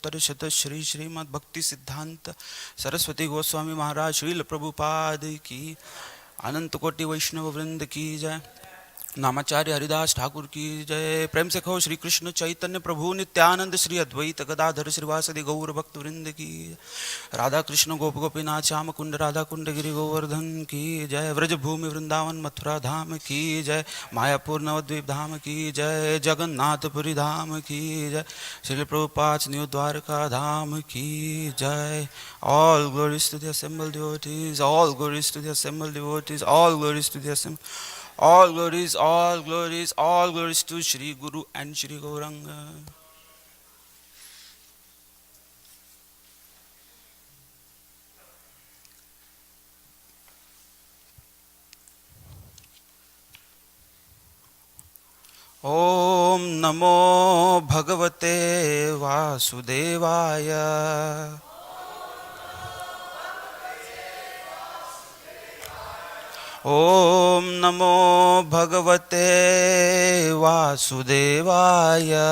उत्तरशत श्री श्रीमद् भक्ति सिद्धांत सरस्वती गोस्वामी महाराज श्रील प्रभुपाद की, अनंत कोटि वैष्णव वृंद की जय। नामाचार्य हरिदास ठाकुर की जय। प्रेम से कहो श्री कृष्ण चैतन्य प्रभु नित्यानंद श्री अद्वैत गदाधर श्रीवासदि गौर भक्त वृंद की। राधा कृष्ण गोप गोपीनाथ श्याम कुंड राधा कुंड गिरि गोवर्धन की जय। व्रज भूमि वृंदावन मथुरा धाम की जय। मायापुर नवद्वीप धाम की जय। जगन्नाथपुरी धाम की जय। श्री प्रभुपाद न्यू द्वारका धाम की जय। All glories to the assembled devotees, all glories to the assembled devotees, all glories to the assembled. All glories, all glories, all glories to Shri Guru and Shri Gauranga. Om Namo Bhagavate Vasudevaya. Om Namo Bhagavate Vasudevaya.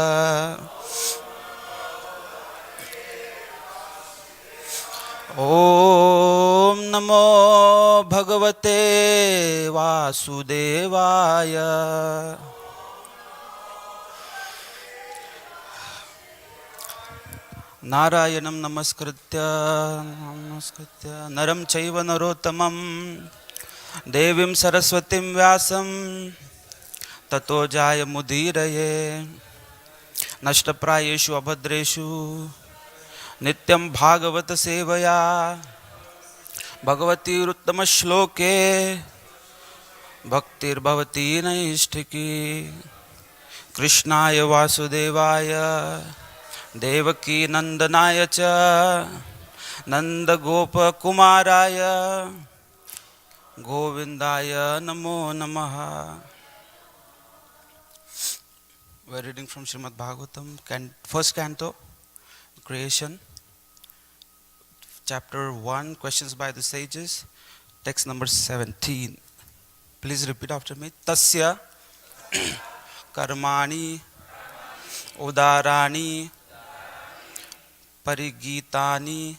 Om Namo Bhagavate Vasudevaya. Narayanam namaskritya naram chaiva narottamam Devim Saraswatim Vyasam Tato Jaya Mudiraye Nashtaprayeshu Abhadreshu Nityam Bhagavata Sevaya Bhagavati Ruttama Shloke Bhaktir Bhavati Naishtiki Krishnaya Vasudevaya Devaki Nandanaya Cha Nanda Gopa Kumaraya Govindaya Namo Namaha. We are reading from Srimad Bhagavatam, first canto, Creation, chapter 1, questions by the sages, text number 17. Please repeat after me. Tasya karmani udarani parigitani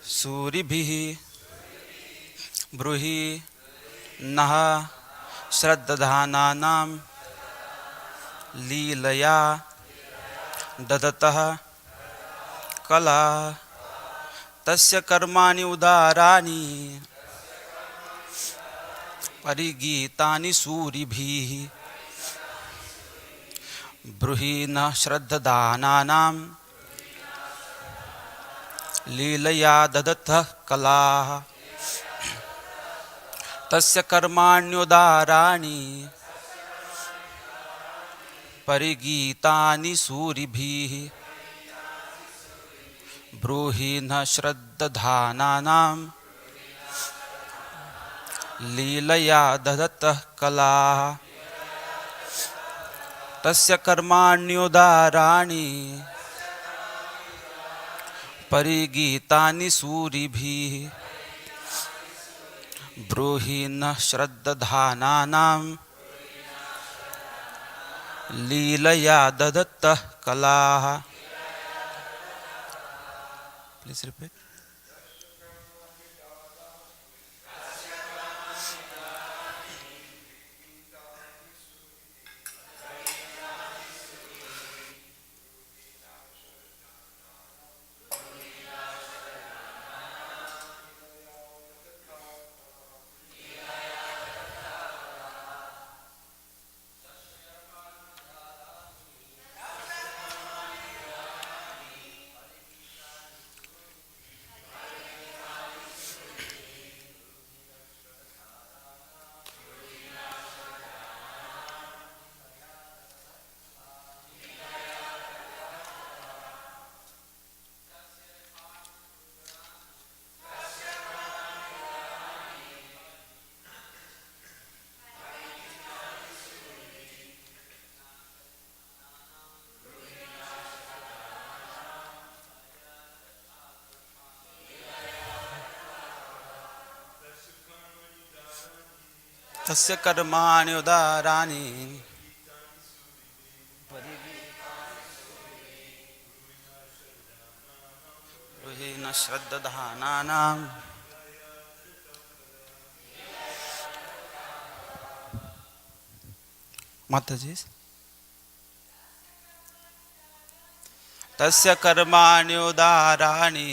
suribhihi ब्रूहि नः श्रद्धानानां लीलया ददतः कला तस्य कर्माणि उदाराणि परिगीतानि सूरिभिः ब्रूहि नः श्रद्धानानां लीलया ददतः कला तस्य कर्माण्युदाराणि परिगीतानि सूरिभिः ब्रूहि न श्रद्धानानां लीलया ददतः कला तस्य कर्माण्युदाराणि परिगीतानि सूरिभिः ब्रूहि न श्रद्धानानां लीलया ददतः कला. Please repeat. तस्य कर्माणि उदाराणि विहीन श्रद्धानानां माताजी तस्य कर्माण्युदाराणि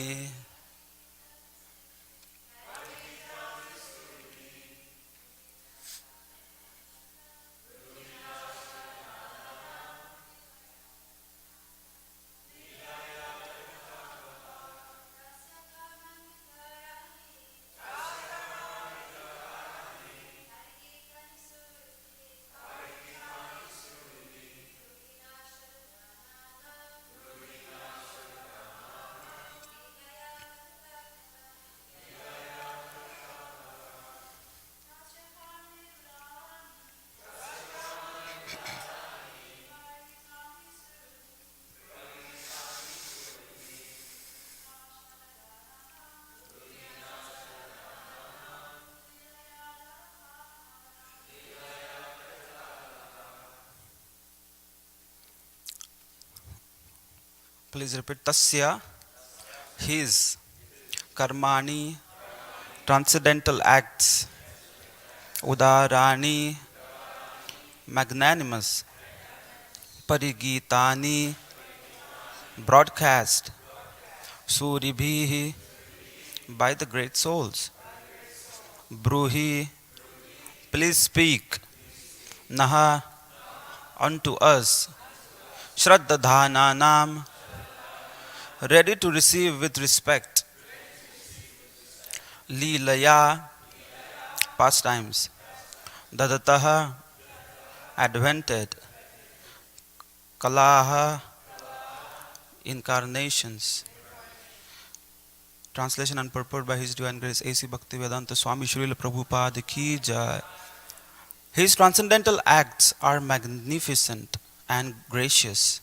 Please repeat. Tasya, his, karmani, transcendental acts, udarani, magnanimous, parigitani, broadcast, suribhihi, by the great souls, bruhi, please speak, naha, unto us, shraddadhananam, ready to receive with respect, Leelaya, pastimes, Dadataha, advented, Kalaha, incarnations. Translation and purport by His Divine Grace A.C. Bhaktivedanta Swami Srila Prabhupada Ki Jai. His transcendental acts are magnificent and gracious,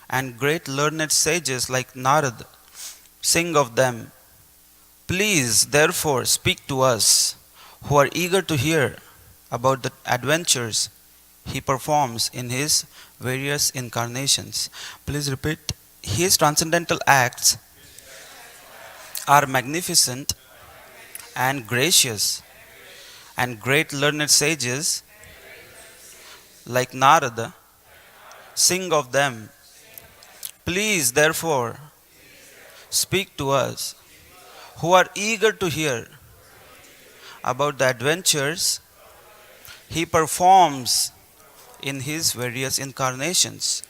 and great learned sages like Narad sing of them. Please, therefore, speak to us who are eager to hear about the adventures he performs in his various incarnations. Please repeat. His transcendental acts are magnificent and gracious, and great learned sages like Narada sing of them. Please, therefore, speak to us who are eager to hear about the adventures he performs in his various incarnations.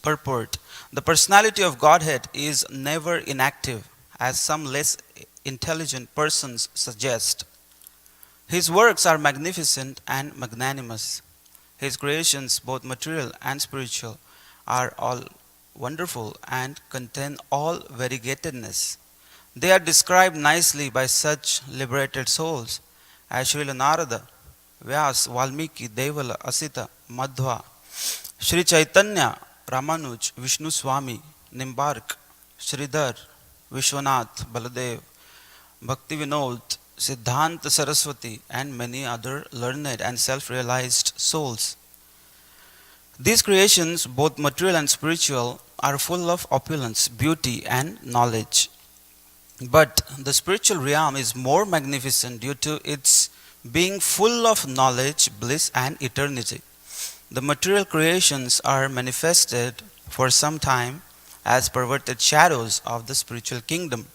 Purport. The personality of Godhead is never inactive, as some less intelligent persons suggest. His works are magnificent and magnanimous. His creations, both material and spiritual, are all wonderful and contain all variegatedness. They are described nicely by such liberated souls as Srila Narada, Vyas, Valmiki, Devala, Asita, Madhva, Sri Chaitanya, Ramanuj, Vishnu Swami, Nimbark, Sridhar, Vishwanath, Baladev, Bhakti Vinod, Siddhanta Saraswati, and many other learned and self-realized souls. These creations, both material and spiritual, are full of opulence, beauty, and knowledge. But the spiritual realm is more magnificent due to its being full of knowledge, bliss, and eternity. The material creations are manifested for some time as perverted shadows of the spiritual kingdom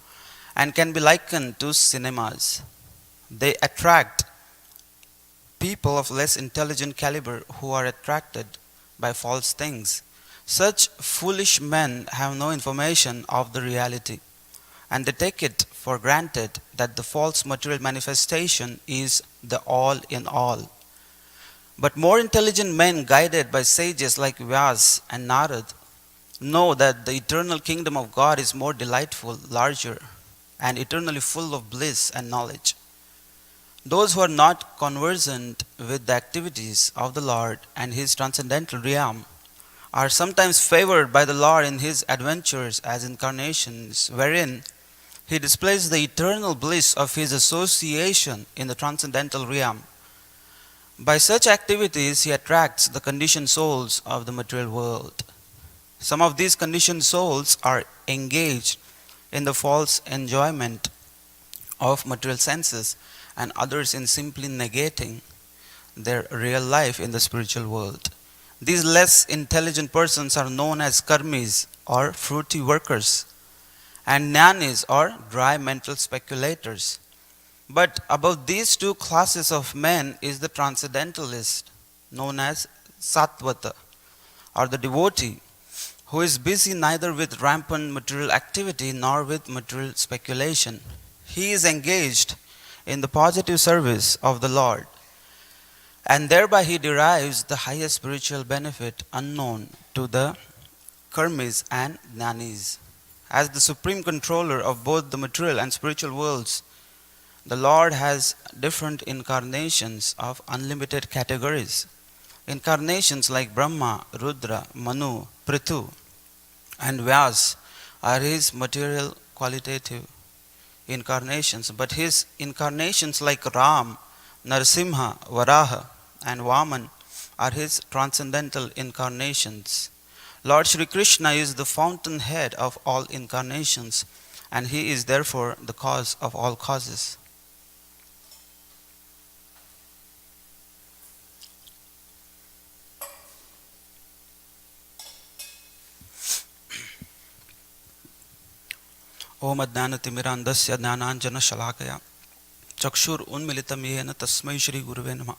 and can be likened to cinemas. They attract people of less intelligent caliber who are attracted by false things. Such foolish men have no information of the reality, and they take it for granted that the false material manifestation is the all in all. But more intelligent men, guided by sages like Vyas and Narad, know that the eternal kingdom of God is more delightful, larger, and eternally full of bliss and knowledge. Those who are not conversant with the activities of the Lord and His transcendental realm are sometimes favored by the Lord in His adventures as incarnations, wherein He displays the eternal bliss of His association in the transcendental realm. By such activities, He attracts the conditioned souls of the material world. Some of these conditioned souls are engaged in the false enjoyment of material senses, and others in simply negating their real life in the spiritual world. These less intelligent persons are known as karmis or fruity workers, and jnanis or dry mental speculators. But above these two classes of men is the transcendentalist, known as sattvata, or the devotee, who is busy neither with rampant material activity nor with material speculation. He is engaged in the positive service of the Lord, and thereby he derives the highest spiritual benefit unknown to the karmis and jnanis. As the supreme controller of both the material and spiritual worlds, the Lord has different incarnations of unlimited categories. Incarnations like Brahma, Rudra, Manu, Prithu, and Vyas are his material qualitative incarnations, but his incarnations like Ram, Narsimha, Varaha, and Vaman are his transcendental incarnations. Lord Shri Krishna is the fountainhead of all incarnations, and he is therefore the cause of all causes. ओम अज्ञानतिमिरान्धस्य ज्ञानाञ्जनशलाकया चक्षुरुन्मिलितं येन तस्मै श्रीगुरुवे नमः।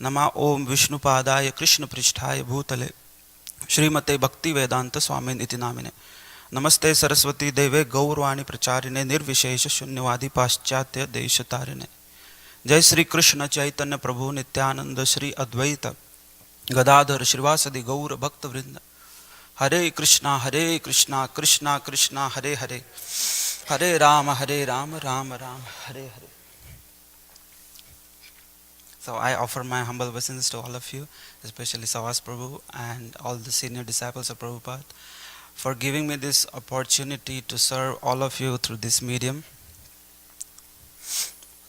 नमः ओम विष्णुपादाय कृष्णपृष्ठाय भूतले श्रीमते भक्तिवेदान्तस्वामिन् इति नामिने। नमस्ते सरस्वती देवे गौरवाणी प्रचारिणे निर्विशेष शून्यवादी पाश्चात्य देशतारिणे। जय श्री कृष्ण चैतन्य प्रभु नित्यानंद श्री अद्वैत गदाधर श्रीवासदि गौर भक्तवृंद। हरे कृष्णा कृष्णा कृष्णा हरे हरे, हरे Ram Ram Ram Hare Hare. So I offer my humble obeisance to all of you, especially Savas Prabhu and all the senior disciples of Prabhupada, for giving me this opportunity to serve all of you through this medium.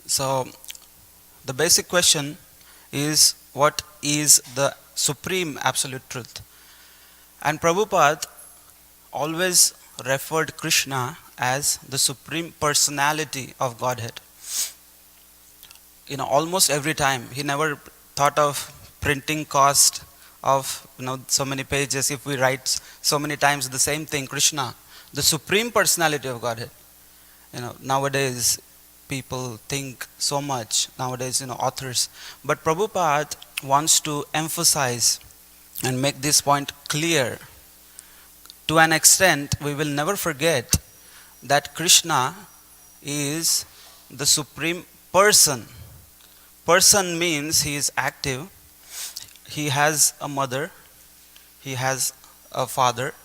So the basic question is, what is the supreme absolute truth? And Prabhupada always referred Krishna as the supreme personality of Godhead. Almost every time. He never thought of printing cost of so many pages if we write so many times the same thing, Krishna, the supreme personality of Godhead. Nowadays people think so much, nowadays authors, but Prabhupada wants to emphasize and make this point clear. To an extent, we will never forget that Krishna is the supreme person. Person means he is active, he has a mother, he has a father,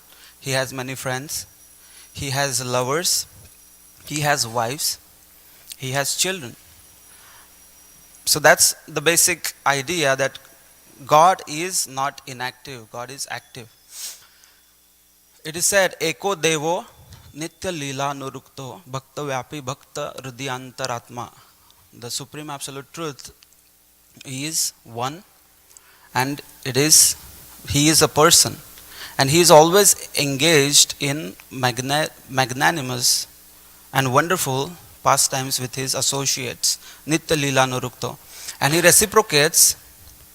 he has many friends, he has lovers, he has wives, he has children. So that's the basic idea, that God is not inactive, God is active. It is said, Eko Devo Nitya Lila Nurukto Bhakta Vyapi Bhakta Hridayantaratma. The Supreme Absolute Truth is one, and he is a person, and he is always engaged in magnanimous and wonderful pastimes with his associates, Nitya Lila Nurukto, and he reciprocates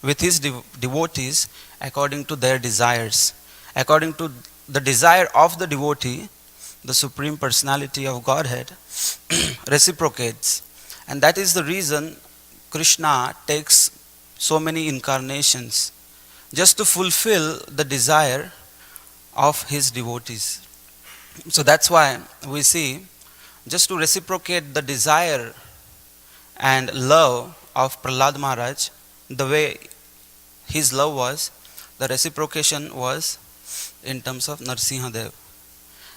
with his devotees according to their desires. According to the desire of the devotee, the Supreme Personality of Godhead reciprocates. And that is the reason Krishna takes so many incarnations, just to fulfill the desire of his devotees. So that's why we see, just to reciprocate the desire and love of Prahlad Maharaj, the way his love was, the reciprocation was in terms of Narsimha Dev.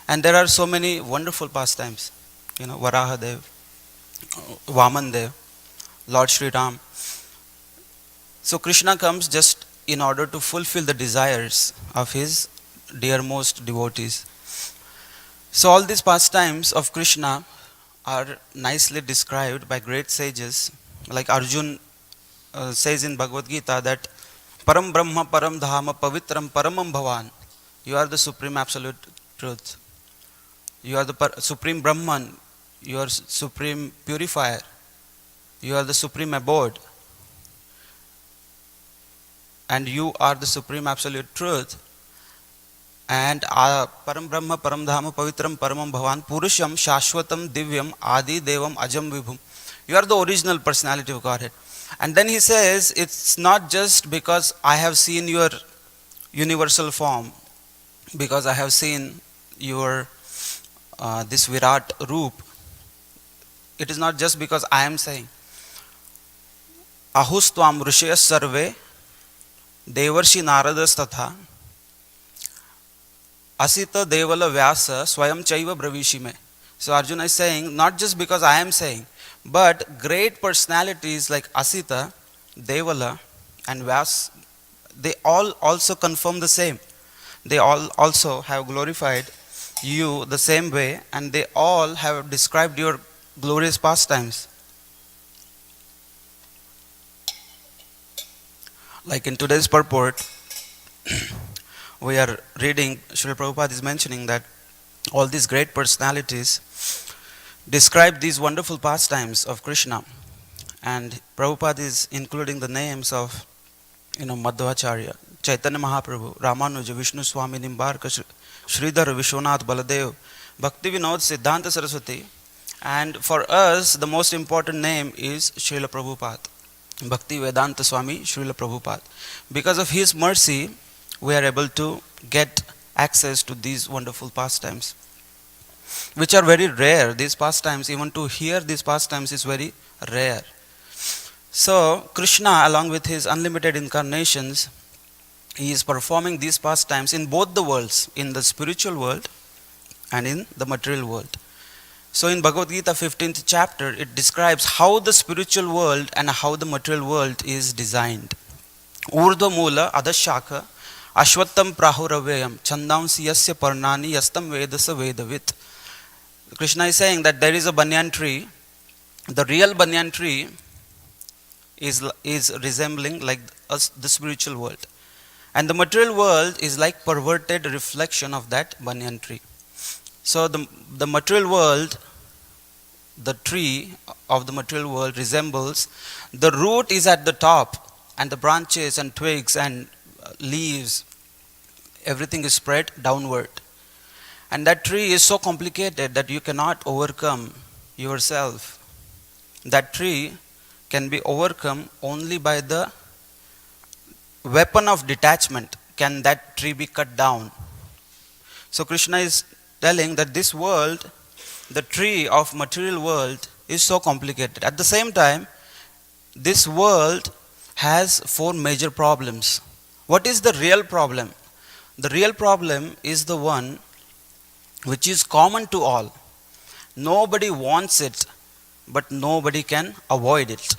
And there are so many wonderful pastimes, Varaha Dev, Vaman Dev, Lord Sri Ram. So Krishna comes just in order to fulfill the desires of his dearmost devotees. So all these pastimes of Krishna are nicely described by great sages, like Arjun says in Bhagavad Gita that Param Brahma Param Dhama Pavitram Paramam Bhavan. You are the Supreme Absolute Truth. You are the supreme Brahman. You are supreme purifier. You are the supreme abode. And you are the supreme absolute truth. And Param Brahma, Param Dhama, Pavitram, Paramam Bhavan, Purusham, Shashwatam, Divyam, Adi, Devam, Ajam Vibhum. You are the original personality of Godhead. And then he says, it's not just because I have seen your universal form, because I have seen your this Virat Roop. It is not just because I am saying. Ahustvam Rishaya Sarve, Devarshi Naradas Tatha, Asita Devala Vyasa, Swayam Chaiva Bravishime. So Arjuna is saying, not just because I am saying, but great personalities like Asita, Devala, and Vyas, they all also confirm the same. They all also have glorified you the same way, and they all have described your glorious pastimes. Like in today's purport, we are reading, Srila Prabhupada is mentioning that all these great personalities describe these wonderful pastimes of Krishna. And Prabhupada is including the names of, Madhvacharya, Chaitanya Mahaprabhu, Ramanuja, Vishnu Swami, Nimbarka, Sridhar, Vishwanath, Baladev, Bhakti Vinod, Siddhanta Saraswati. And for us, the most important name is Srila Prabhupada, Bhakti Vedanta Swami, Srila Prabhupada. Because of his mercy, we are able to get access to these wonderful pastimes, which are very rare. These pastimes, even to hear these pastimes is very rare. So, Krishna, along with his unlimited incarnations, he is performing these pastimes in both the worlds, in the spiritual world and in the material world. So in Bhagavad Gita 15th chapter, it describes how the spiritual world and how the material world is designed. Urdhva Mula Adashaka Ashwattam Prahuravayam Chandamsi Yasya Parnani Yastam Vedasa Vedavit. Krishna is saying that there is a banyan tree. The real banyan tree is resembling like us, the spiritual world. And the material world is like perverted reflection of that banyan tree. So the material world, the tree of the material world resembles, the root is at the top, and the branches and twigs and leaves, everything is spread downward. And that tree is so complicated that you cannot overcome yourself. That tree can be overcome only by the weapon of detachment. Can that tree be cut down? So Krishna is telling that this world, the tree of material world, is so complicated. At the same time, this world has four major problems. What is the real problem? The real problem is the one which is common to all. Nobody wants it, but nobody can avoid it.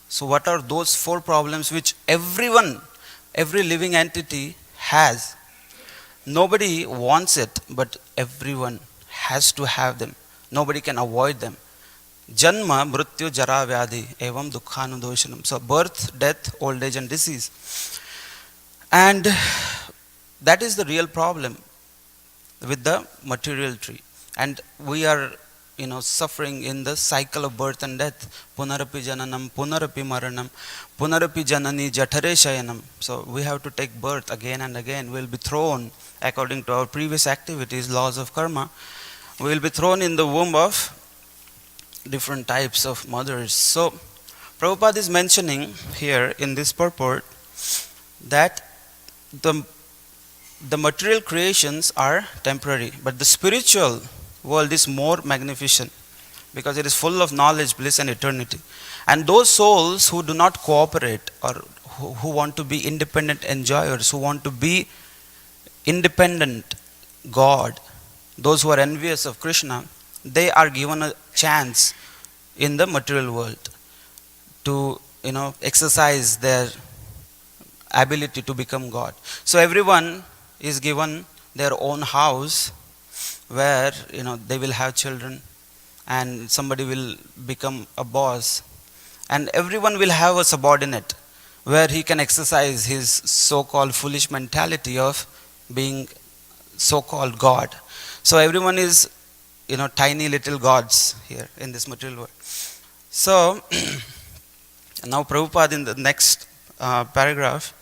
So what are those four problems which everyone, every living entity has? Nobody wants it, but everyone has to have them. Nobody can avoid them. Janma, Mrityu, Jara, Vyadhi, Evam, Dukhanudoshanam. So birth, death, old age and disease. And that is the real problem with the material tree. And we are, suffering in the cycle of birth and death. Punarapi jananam, punarapi maranam, punarapi janani jathare shayanam. So we have to take birth again and again. We will be thrown, according to our previous activities, laws of karma, we will be thrown in the womb of different types of mothers. So Prabhupada is mentioning here in this purport that the material creations are temporary, but the spiritual world is more magnificent because it is full of knowledge, bliss and eternity. And those souls who do not cooperate, or who want to be independent enjoyers, who want to be independent God, those who are envious of Krishna, they are given a chance in the material world to exercise their ability to become God. So everyone is given their own house where they will have children, and somebody will become a boss, and everyone will have a subordinate where he can exercise his so-called foolish mentality of being so-called God. So everyone is tiny little gods here in this material world. So, now Prabhupada in the next paragraph,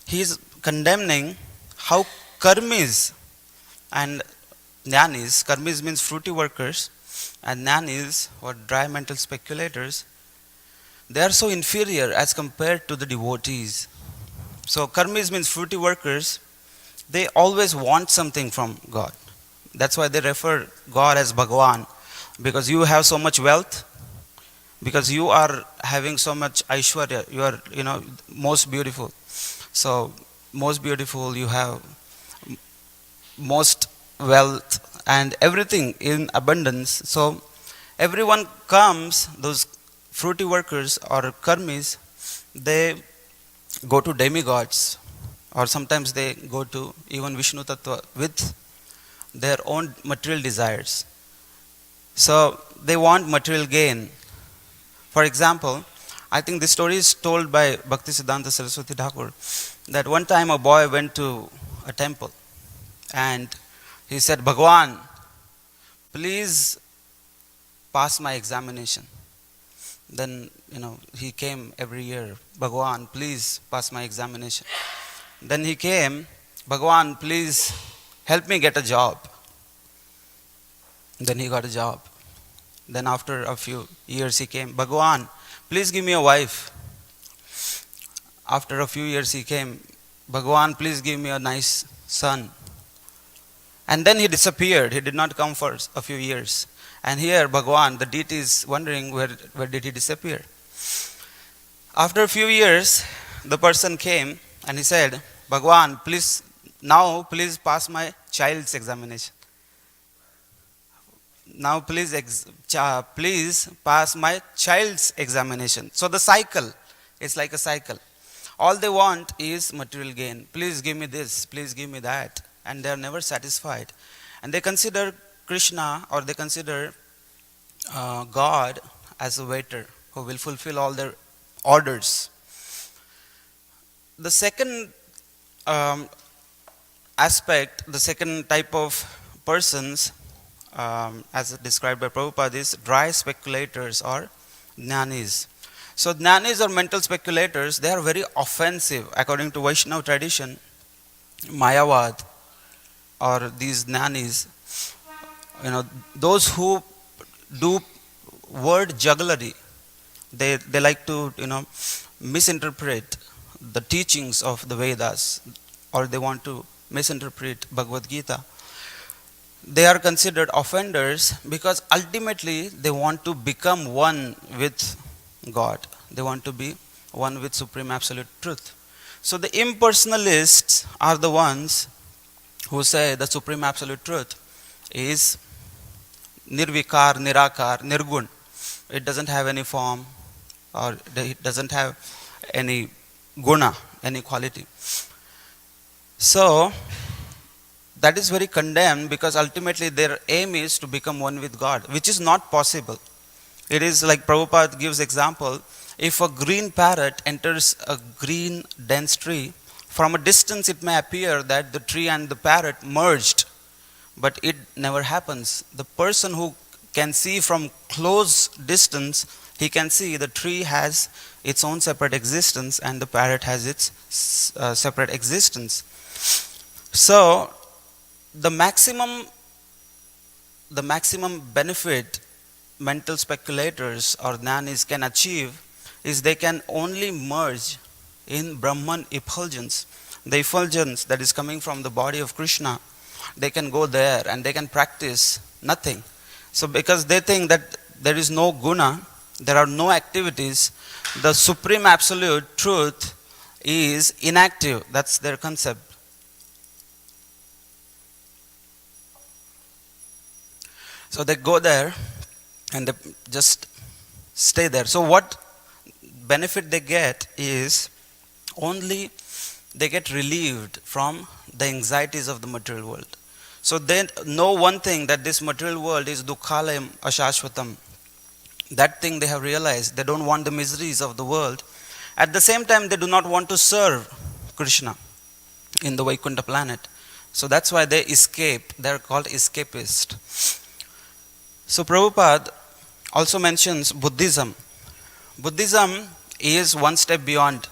he is condemning how karmis and jnanis, karmis means fruity workers, and jnanis, or dry mental speculators, they are so inferior as compared to the devotees. So karmis means fruity workers, they always want something from God. That's why they refer God as Bhagavan, because you have so much wealth, because you are having so much Aishwarya, you are, most beautiful. So, most beautiful, you have most wealth and everything in abundance. So, everyone comes, those fruity workers or karmis, they go to demigods, or sometimes they go to even Vishnu Tattva with their own material desires. So, they want material gain. For example, I think this story is told by Bhaktisiddhanta Saraswati Thakur, that one time a boy went to a temple and he said, Bhagwan, please pass my examination. Then, he came every year, Bhagwan, please pass my examination. Then he came, Bhagwan, please help me get a job. Then he got a job. Then after a few years he came, Bhagwan, please give me a wife. After a few years he came, Bhagwan, please give me a nice son. And then he disappeared. He did not come for a few years. And here Bhagwan, the deity, is wondering where did he disappear. After a few years, the person came and he said, Bhagwan, please pass my child's examination. Now please pass my child's examination. So the cycle, it's like a cycle. All they want is material gain. Please give me this, please give me that. And they are never satisfied. And they consider Krishna, or they consider God as a waiter who will fulfill all their orders. The second aspect, the second type of persons, as described by Prabhupada, is dry speculators or jnanis. So jnanis or mental speculators, they are very offensive. According to Vaishnava tradition, Mayavad or these jnanis, those who do word jugglery, they like to misinterpret the teachings of the Vedas, or they want to misinterpret Bhagavad Gita. They are considered offenders because ultimately they want to become one with God. They want to be one with Supreme Absolute Truth. So the impersonalists are the ones who say the Supreme Absolute Truth is nirvikar, nirakar, nirgun. It doesn't have any form, or it doesn't have any guna, any quality. So that is very condemned, because ultimately their aim is to become one with God, which is not possible. It is like Prabhupada gives example, if a green parrot enters a green dense tree, from a distance it may appear that the tree and the parrot merged, but it never happens. The person who can see from close distance, he can see the tree has its own separate existence and the parrot has its separate existence. So the maximum benefit mental speculators or jnanis can achieve is they can only merge in Brahman effulgence. The effulgence that is coming from the body of Krishna, they can go there and they can practice nothing. So because they think that there is no guna, there are no activities, the Supreme Absolute Truth is inactive. That's their concept. So they go there and they just stay there. So what benefit they get is only they get relieved from the anxieties of the material world. So they know one thing, that this material world is dukkhalayam ashashvatam. That thing they have realized. They don't want the miseries of the world. At the same time, they do not want to serve Krishna in the Vaikuntha planet. So that's why they escape. They're called escapists. So Prabhupada also mentions Buddhism. Buddhism is one step beyond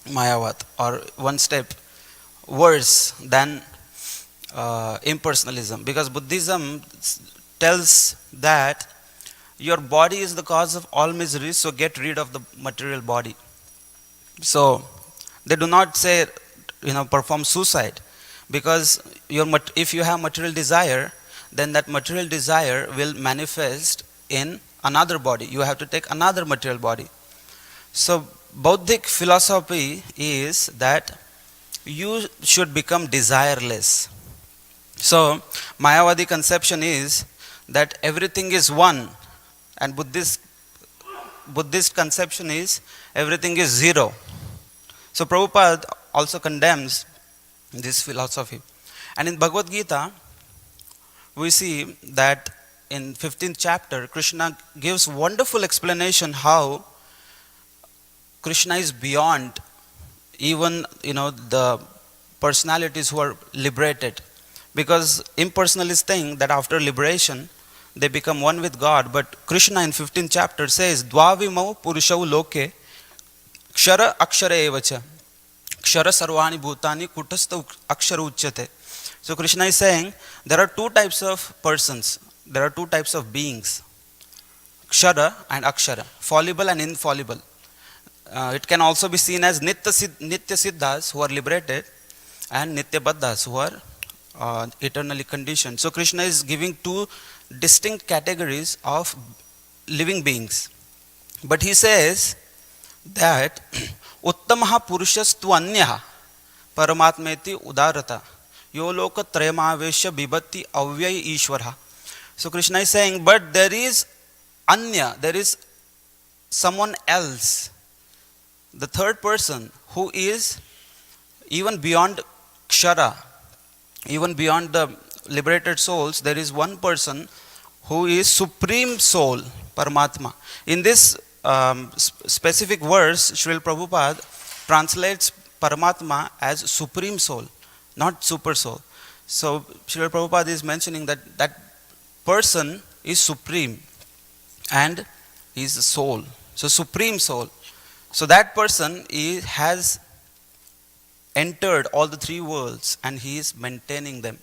Mayavad, or one step worse than impersonalism, because Buddhism tells that your body is the cause of all miseries, so get rid of the material body. So they do not say, perform suicide, because if you have material desire, then that material desire will manifest in another body. You have to take another material body. So Bauddhic philosophy is that you should become desireless. So Mayavadi conception is that everything is one, and Buddhist conception is everything is zero. So Prabhupada also condemns this philosophy. And in Bhagavad Gita, we see that in 15th chapter, Krishna gives wonderful explanation how Krishna is beyond even the personalities who are liberated, because impersonalists think that after liberation they become one with God. But Krishna in 15th chapter says, Dvavimau Purushau Loke Kshara Akshara Evacha Kshara Sarvani Bhutani Kutastha Akshara Uchyate. So Krishna is saying there are two types of persons, there are two types of beings, Kshara and Akshara, fallible and infallible. It can also be seen as Nitya Siddhas, who are liberated, and Nitya Baddhas, who are eternally conditioned. So Krishna is giving two distinct categories of living beings. But he says that Uttamaha Purushastu Anyaha Paramatmeti Udarata Yoloka Tremavesha Bibhati Avyay Ishvara. So Krishna is saying, but there is Anya, there is someone else, the third person, who is even beyond Kshara, even beyond the liberated souls. There is one person who is Supreme Soul, Paramatma. In this specific verse, Srila Prabhupada translates Paramatma as Supreme Soul, not Super Soul. So Srila Prabhupada is mentioning that that person is supreme and he is the soul. So Supreme Soul. So that person has entered all the three worlds and he is maintaining them.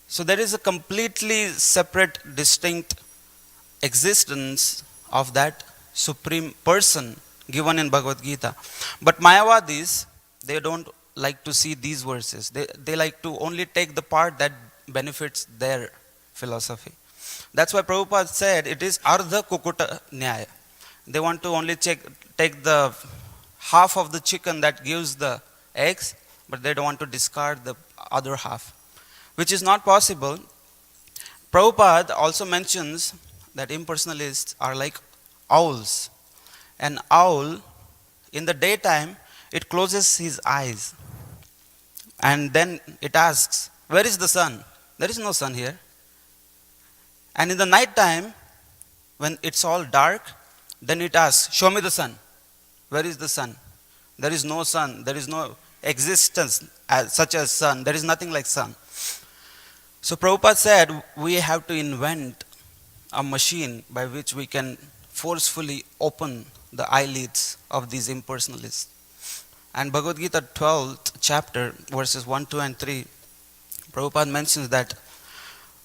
So there is a completely separate, distinct existence of that supreme person given in Bhagavad Gita. But Mayavadis, they don't like to see these verses. They like to only take the part that benefits their philosophy. That's why Prabhupada said it is Ardha Kukuta Nyaya. They want to only take the half of the chicken that gives the eggs, but they don't want to discard the other half, which is not possible. Prabhupada also mentions that impersonalists are like owls. An owl, in the daytime, it closes his eyes and then it asks, where is the sun? There is no sun here. And in the night time, when it's all dark, then it asks, show me the sun. Where is the sun? There is no sun. There is no existence such as sun. There is nothing like sun. So Prabhupada said we have to invent a machine by which we can forcefully open the eyelids of these impersonalists. And Bhagavad Gita 12th chapter, verses 1, 2 and 3, Prabhupada mentions that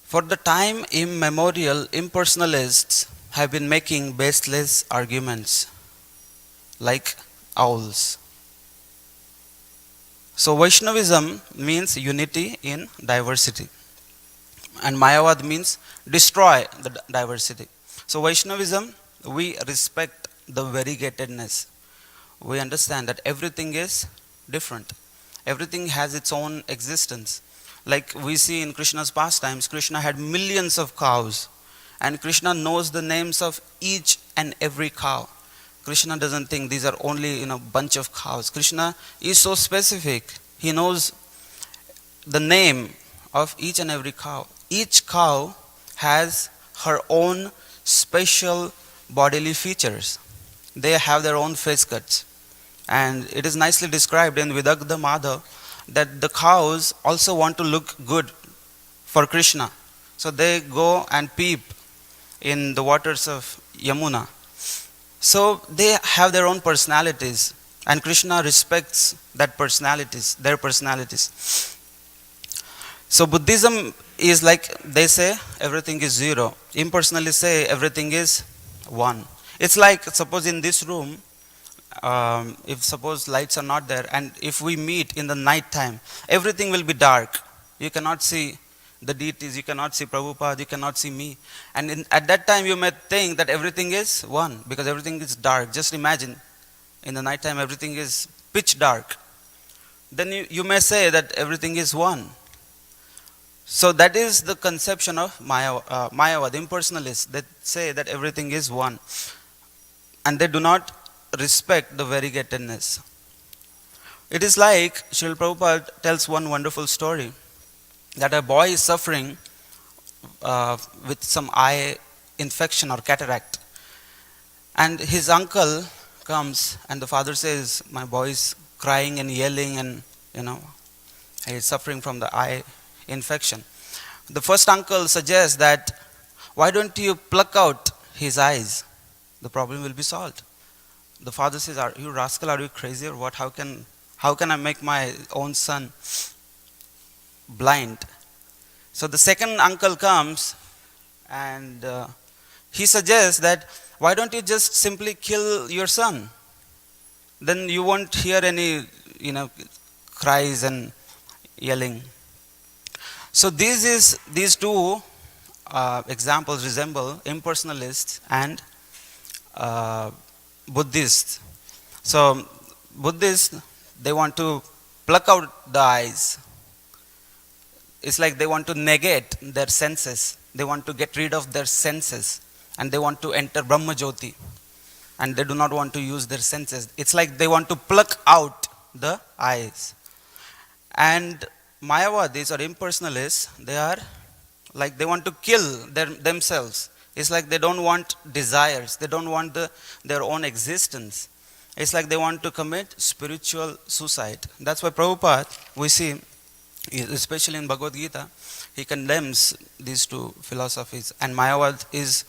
for the time immemorial, impersonalists have been making baseless arguments like owls. So Vaishnavism means unity in diversity, and Mayavad means destroy the diversity. So Vaishnavism, we respect the variegatedness. We understand that everything is different. Everything has its own existence. Like we see in Krishna's pastimes, Krishna had millions of cows, and Krishna knows the names of each and every cow. Krishna doesn't think these are only bunch of cows. Krishna is so specific. He knows the name of each and every cow. Each cow has her own special bodily features. They have their own face cuts. And it is nicely described in Vidagdha Madhav that the cows also want to look good for Krishna. So they go and peep in the waters of Yamuna. So they have their own personalities, and Krishna respects their personalities. So Buddhism is like, they say everything is zero. Impersonalists say everything is one. It's like, suppose in this room, if suppose lights are not there, and if we meet in the night time, everything will be dark. You cannot see the deities, you cannot see Prabhupada, you cannot see me. And at that time you may think that everything is one, because everything is dark. Just imagine, in the night time everything is pitch dark. Then you may say that everything is one. So that is the conception of Mayavad, impersonalists. They say that everything is one. And they do not respect the variegatedness. It is like, Srila Prabhupada tells one wonderful story, that a boy is suffering with some eye infection or cataract. And his uncle comes and the father says, my boy is crying and yelling and, he is suffering from the eye infection. The first uncle suggests that, why don't you pluck out his eyes? The problem will be solved. The father says, are you rascal, are you crazy or what? How can I make my own son blind? So the second uncle comes and he suggests that, why don't you just simply kill your son? Then you won't hear any, cries and yelling. So these two examples resemble impersonalists and Buddhists. So Buddhists, they want to pluck out the eyes. It's like they want to negate their senses. They want to get rid of their senses. And they want to enter Brahma Jyoti. And they do not want to use their senses. It's like they want to pluck out the eyes. And Mayavadis or impersonalists, they are like they want to kill themselves. It's like they don't want desires. They don't want their own existence. It's like they want to commit spiritual suicide. That's why Prabhupada, we see, especially in Bhagavad Gita, he condemns these two philosophies. And Mayavad is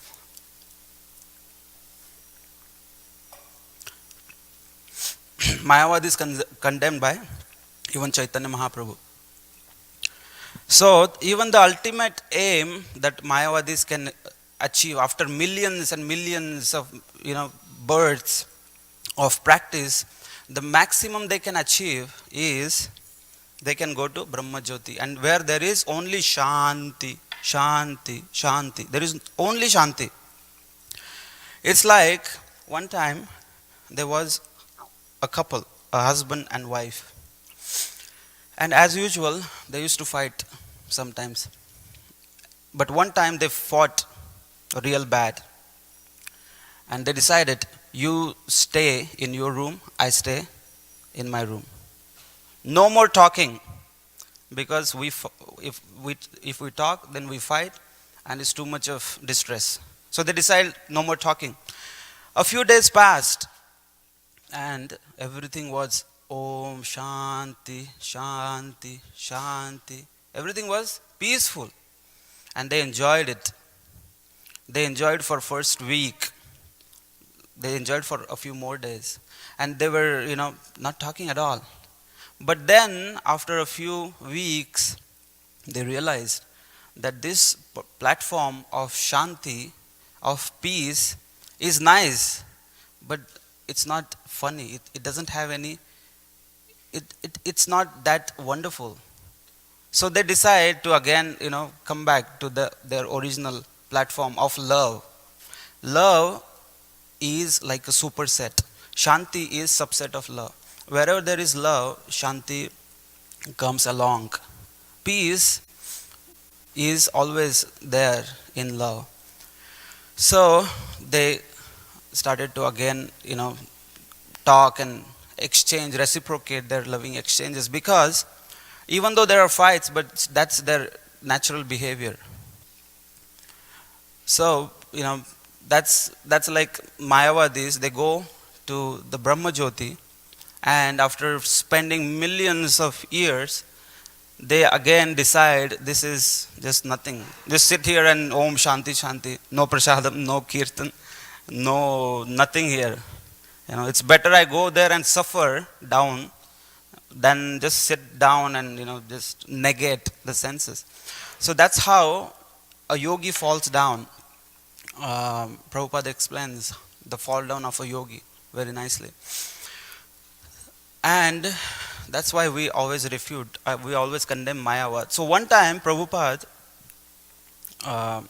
condemned by even Chaitanya Mahaprabhu. So even the ultimate aim that Mayavadis can achieve after millions and millions of births of practice, the maximum they can achieve is they can go to Brahma Jyoti, and where there is only Shanti, Shanti, Shanti. There is only Shanti. It's like one time there was a couple, a husband and wife. And as usual, they used to fight sometimes. But one time they fought real bad. And they decided, you stay in your room, I stay in my room. No more talking, because if we talk, then we fight, and it's too much of distress. So they decided no more talking. A few days passed, and everything was Om Shanti, Shanti, Shanti. Everything was peaceful, and they enjoyed it. They enjoyed for first week. They enjoyed for a few more days, and they were not talking at all. But then after a few weeks, they realized that this platform of Shanti, of peace, is nice, but it's not funny. It doesn't have any, it's not that wonderful. So they decide to again, come back to their original platform of love. Love is like a superset. Shanti is subset of love. Wherever there is love, Shanti comes along. Peace is always there in love. So they started to again, talk and exchange, reciprocate their loving exchanges, because even though there are fights, but that's their natural behavior. So, that's like Mayavadis. They go to the Brahma Jyoti, and after spending millions of years, they again decide this is just nothing. Just sit here and Om Shanti Shanti. No prasadam, no kirtan, no nothing here. It's better I go there and suffer down than just sit down and just negate the senses. So that's how a yogi falls down. Prabhupada explains the fall down of a yogi very nicely. And that's why we always refute, we always condemn Mayavad. So one time, Prabhupada, a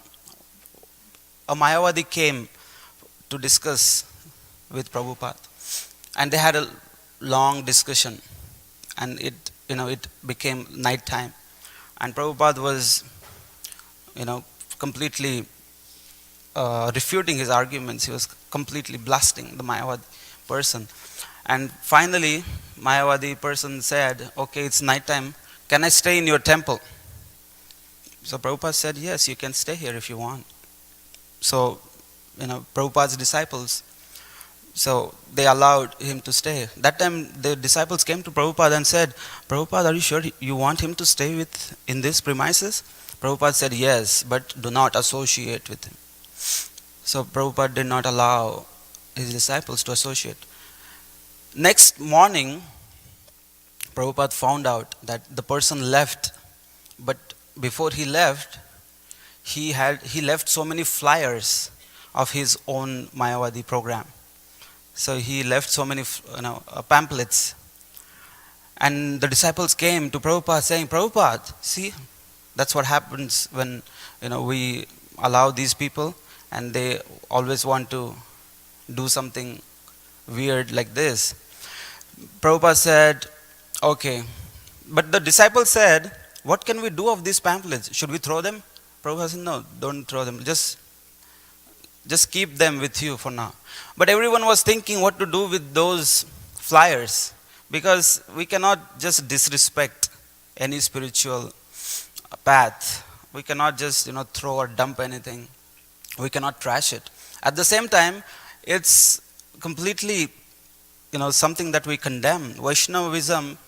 Mayavadi came to discuss with Prabhupada. And they had a long discussion. And it became night time. And Prabhupada was, completely refuting his arguments. He was completely blasting the Mayavadi person. And finally, Mayavadi person said, okay, it's night time. Can I stay in your temple? So Prabhupada said, yes, you can stay here if you want. So, Prabhupada's disciples, so they allowed him to stay. That time, the disciples came to Prabhupada and said, Prabhupada, are you sure you want him to stay in this premises? Prabhupada said, yes, but do not associate with him. So Prabhupada did not allow his disciples to associate. Next morning, Prabhupada found out that the person left, but before he left, he left so many flyers of his own Mayavadi program. So he left so many pamphlets. And the disciples came to Prabhupada saying, Prabhupada, see, that's what happens when we allow these people and they always want to do something weird like this. Prabhupada said, okay. But the disciples said, what can we do of these pamphlets? Should we throw them? Prabhupada said, no, don't throw them. Just keep them with you for now. But everyone was thinking what to do with those flyers, because we cannot just disrespect any spiritual path. We cannot just throw or dump anything. We cannot trash it. At the same time, it's completely something that we condemn. Vaishnavism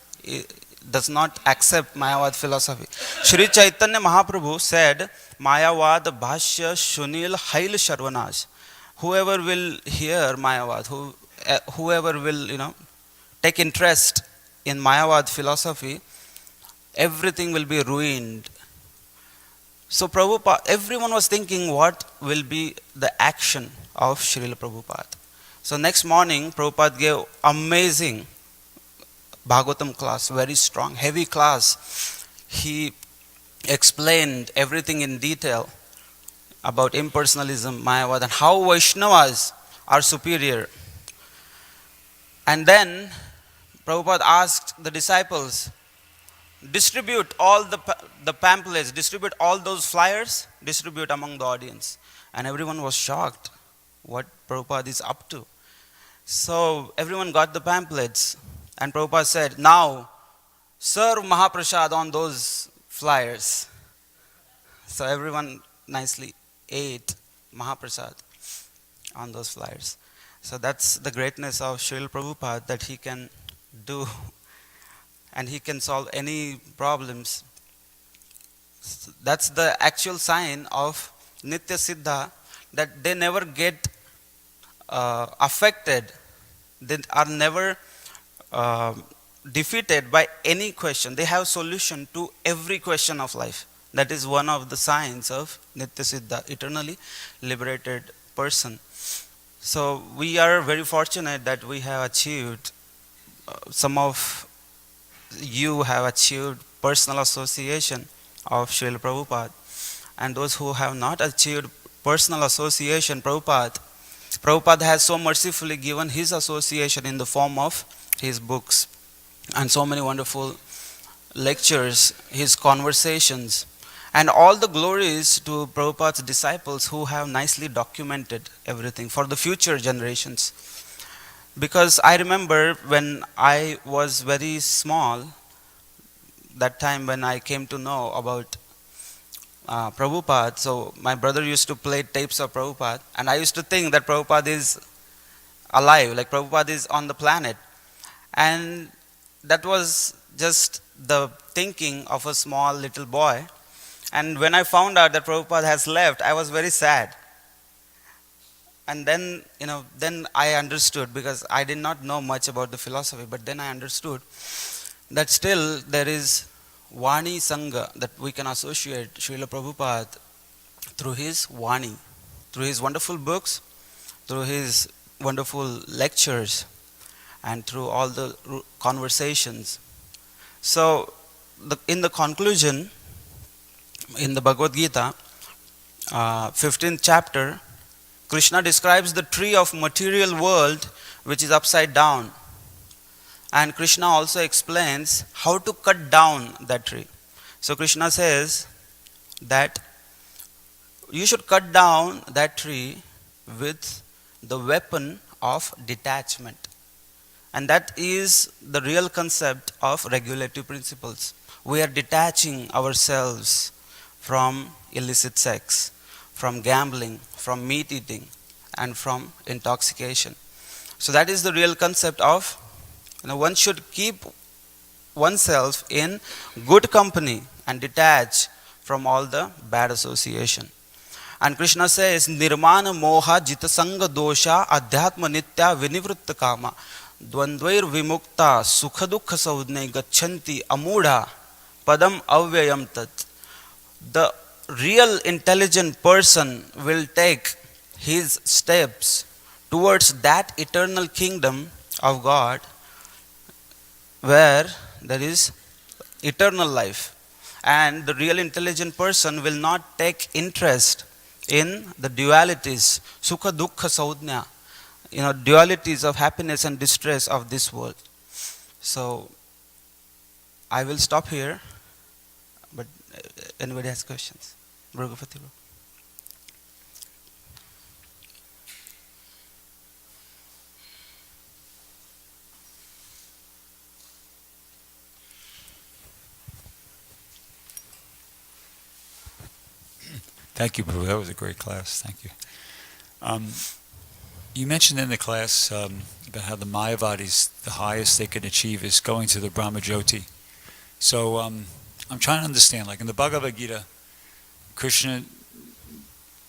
does not accept Mayavad philosophy. Shri Chaitanya Mahaprabhu said, Mayavad bhashya shunil hail sharvanaj. Whoever will hear Mayavad, whoever will take interest in Mayavad philosophy, everything will be ruined. So Prabhupada, everyone was thinking what will be the action of Srila Prabhupada. So next morning, Prabhupada gave amazing Bhagavatam class, very strong, heavy class. He explained everything in detail about impersonalism, Mayavad, and how Vaishnavas are superior. And then Prabhupada asked the disciples, distribute all the pamphlets, distribute all those flyers, distribute among the audience. And everyone was shocked what Prabhupada is up to. So everyone got the pamphlets. And Prabhupada said, now serve Mahaprasad on those flyers. So everyone nicely ate Mahaprasad on those flyers. So that's the greatness of Srila Prabhupada, that he can do and he can solve any problems. That's the actual sign of Nitya Siddha, that they never get affected. They are never defeated by any question. They have solution to every question of life. That is one of the signs of Nitya Siddha, eternally liberated person. So we are very fortunate that we have achieved, some of you have achieved personal association of Srila Prabhupada. And those who have not achieved personal association, Prabhupada has so mercifully given his association in the form of his books and so many wonderful lectures, his conversations, and all the glories to Prabhupada's disciples who have nicely documented everything for the future generations. Because I remember when I was very small, that time when I came to know about Prabhupada, so my brother used to play tapes of Prabhupada, and I used to think that Prabhupada is alive, like Prabhupada is on the planet. And that was just the thinking of a small little boy. And when I found out that Prabhupada has left, I was very sad. And then, then I understood, because I did not know much about the philosophy, but then I understood that still there is Vani Sangha, that we can associate Srila Prabhupada through his Vani, through his wonderful books, through his wonderful lectures, and through all the conversations. So, in the conclusion, in the Bhagavad Gita, 15th chapter, Krishna describes the tree of material world which is upside down. And Krishna also explains how to cut down that tree. So Krishna says that you should cut down that tree with the weapon of detachment. And that is the real concept of regulative principles. We are detaching ourselves from illicit sex, from gambling, from meat eating, and from intoxication. So that is the real concept of, one should keep oneself in good company and detach from all the bad association. And Krishna says, Nirmana moha jitasanga dosha adhyatma nitya vinivritta kama dvandvair vimukta sukha dukha saudne gachanti amudha padam avyayam tat. The real intelligent person will take his steps towards that eternal kingdom of God where there is eternal life. And the real intelligent person will not take interest in the dualities, sukha dukkha saudnya, dualities of happiness and distress of this world. So I will stop here, but anybody has questions? Bhagavati bro. Thank you, Prabhu. That was a great class. Thank you. You mentioned in the class about how the Mayavadis, the highest they can achieve is going to the Brahmajyoti. So I'm trying to understand, like in the Bhagavad Gita, Krishna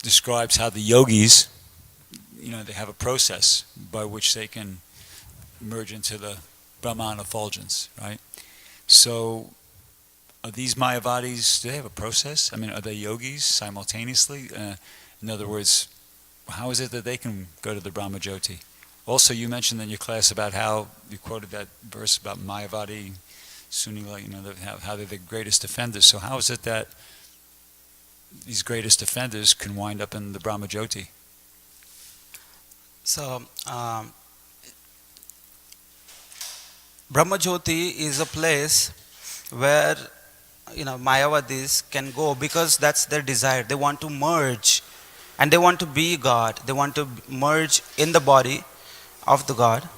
describes how the yogis, they have a process by which they can merge into the Brahman effulgence, right? So are these Mayavadis, do they have a process? I mean, are they yogis simultaneously? In other words, how is it that they can go to the Brahmajyoti? Also, you mentioned in your class about how you quoted that verse about Mayavadi, Sunila, how they're the greatest offenders. So how is it that these greatest offenders can wind up in the Brahmajyoti? So, Brahmajyoti is a place where Mayavadis can go, because that's their desire. They want to merge and they want to be God. They want to merge in the body of the God,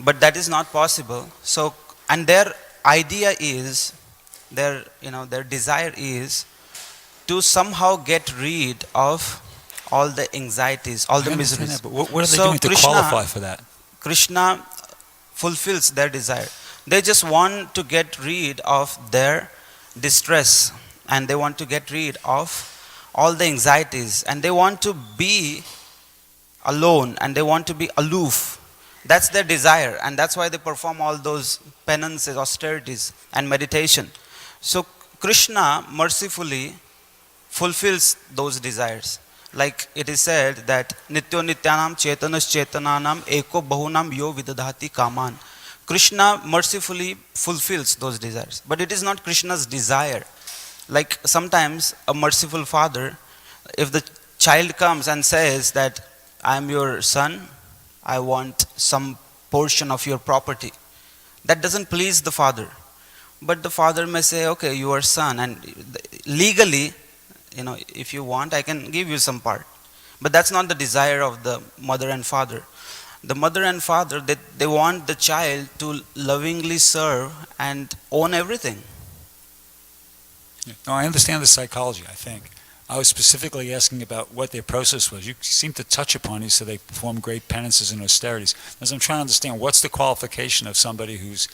but that is not possible. So, and their idea is, their desire is to somehow get rid of all the anxieties, all the miseries. That, but what are they doing to qualify for that? Krishna fulfills their desire. They just want to get rid of their distress, and they want to get rid of all the anxieties, and they want to be alone, and they want to be aloof. That's their desire, and that's why they perform all those penances, austerities, and meditation. So Krishna mercifully fulfills those desires. Like it is said that Nityo Nityanam Chetanas Chetananam Eko Bahunam Yo Vidadhati Kaman. Krishna mercifully fulfills those desires. But it is not Krishna's desire. Like sometimes a merciful father, if the child comes and says that I am your son, I want some portion of your property, that doesn't please the father. But the father may say, okay, you are son, and legally, if you want, I can give you some part. But that's not the desire of the mother and father. The mother and father, they want the child to lovingly serve and own everything. No, I understand the psychology, I think. I was specifically asking about what their process was. You seem to touch upon it, so they perform great penances and austerities. As I'm trying to understand, what's the qualification of somebody who's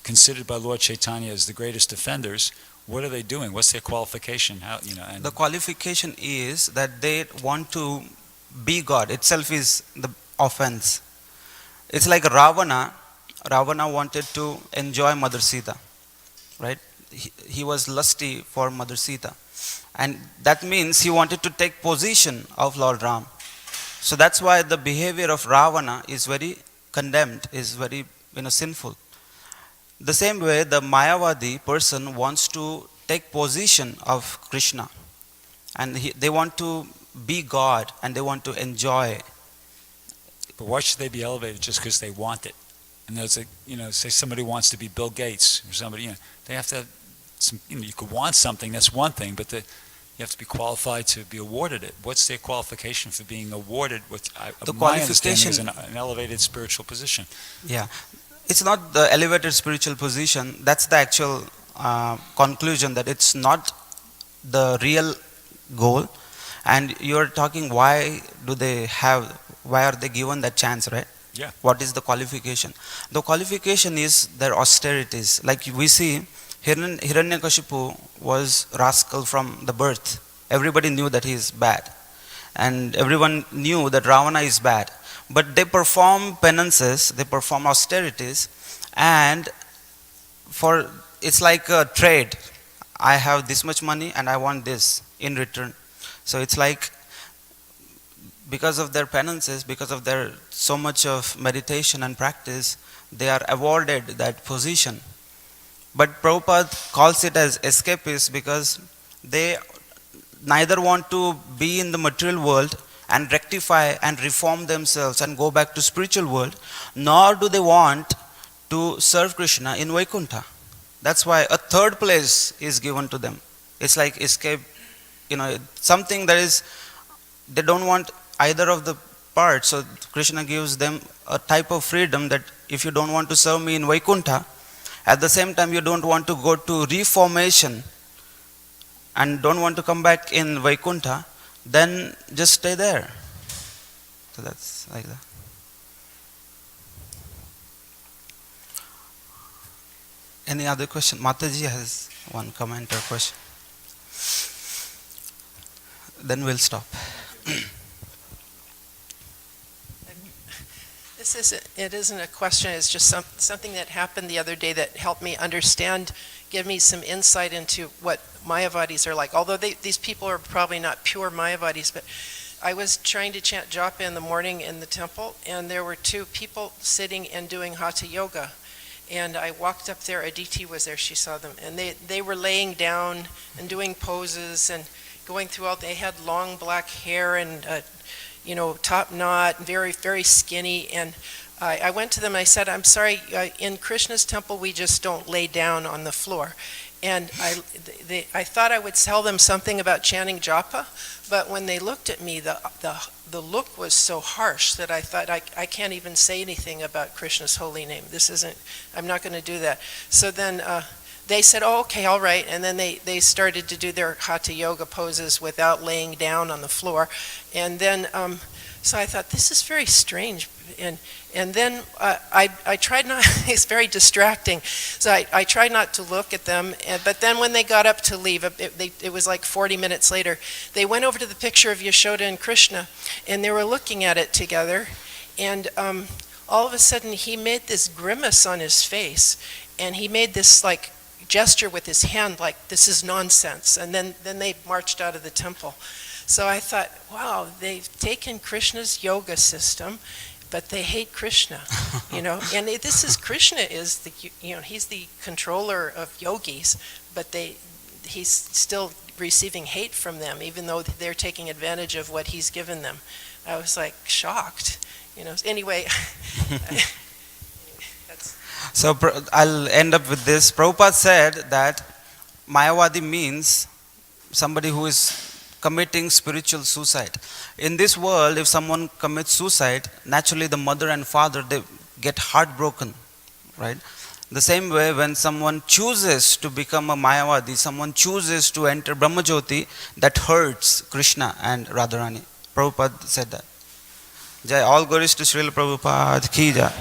considered by Lord Chaitanya as the greatest offenders, what are they doing? What's their qualification? How, and The qualification is that they want to be God. Itself is the offense. It's like Ravana. Ravana wanted to enjoy Mother Sita, right? He was lusty for Mother Sita. And that means he wanted to take possession of Lord Ram. So that's why the behavior of Ravana is very condemned, is very sinful. The same way the Mayavadi person wants to take possession of Krishna, and they want to be God and they want to enjoy. But why should they be elevated just because they want it? And there's say somebody wants to be Bill Gates or somebody, they have to have some, you could want something, that's one thing, but you have to be qualified to be awarded it. What's their qualification for being awarded what my understanding is an elevated spiritual position? Yeah. It's not the elevated spiritual position. That's the actual conclusion, that it's not the real goal. And you're talking why are they given that chance, right? Yeah. What is the qualification? The qualification is their austerities. Like we see, Hiranyakashipu was rascal from the birth. Everybody knew that he is bad. And everyone knew that Ravana is bad. But they perform penances, they perform austerities, and it's like a trade. I have this much money and I want this in return. So it's like, because of their penances, because of their so much of meditation and practice, they are awarded that position. But Prabhupada calls it as escapists because they neither want to be in the material world and rectify and reform themselves and go back to spiritual world, nor do they want to serve Krishna in Vaikuntha. That's why a third place is given to them. It's like escape, something that is, they don't want either of the parts. So Krishna gives them a type of freedom that if you don't want to serve me in Vaikuntha, at the same time you don't want to go to reformation and don't want to come back in Vaikuntha, then just stay there. So that's like that. Any other question? Mataji has one comment or question. Then we'll stop. It isn't a question, it's just something that happened the other day that helped me understand, give me some insight into what Mayavadis are like. Although these people are probably not pure Mayavadis, but I was trying to chant japa in the morning in the temple, and there were two people sitting and doing hatha yoga. And I walked up there, Aditi was there, she saw them, and they were laying down and doing poses and going through they had long black hair and top knot, very, very skinny. And I went to them and I said, I'm sorry, in Krishna's temple we just don't lay down on the floor. And I thought I would tell them something about chanting japa, but when they looked at me, the look was so harsh that I thought I can't even say anything about Krishna's holy name. I'm not going to do that. So then they said, oh, okay, all right. And then they started to do their hatha yoga poses without laying down on the floor. And then, so I thought, this is very strange. And then I tried not, it's very distracting. So I tried not to look at them. But then when they got up to leave, it was like 40 minutes later, they went over to the picture of Yashoda and Krishna, and they were looking at it together. And all of a sudden, he made this grimace on his face, and he made this like gesture with his hand like, this is nonsense. And then they marched out of the temple. So I thought, wow, they've taken Krishna's yoga system, but they hate Krishna, And this is Krishna is he's the controller of yogis, but he's still receiving hate from them, even though they're taking advantage of what he's given them. I was like shocked, Anyway. So I'll end up with this. Prabhupada said that Mayavadi means somebody who is committing spiritual suicide. In this world, if someone commits suicide, naturally the mother and father, they get heartbroken, right? The same way, when someone chooses to become a Mayavadi, someone chooses to enter Brahmajyoti, that hurts Krishna and Radharani. Prabhupada said that. Jai, all glories to Srila Prabhupada ki jai.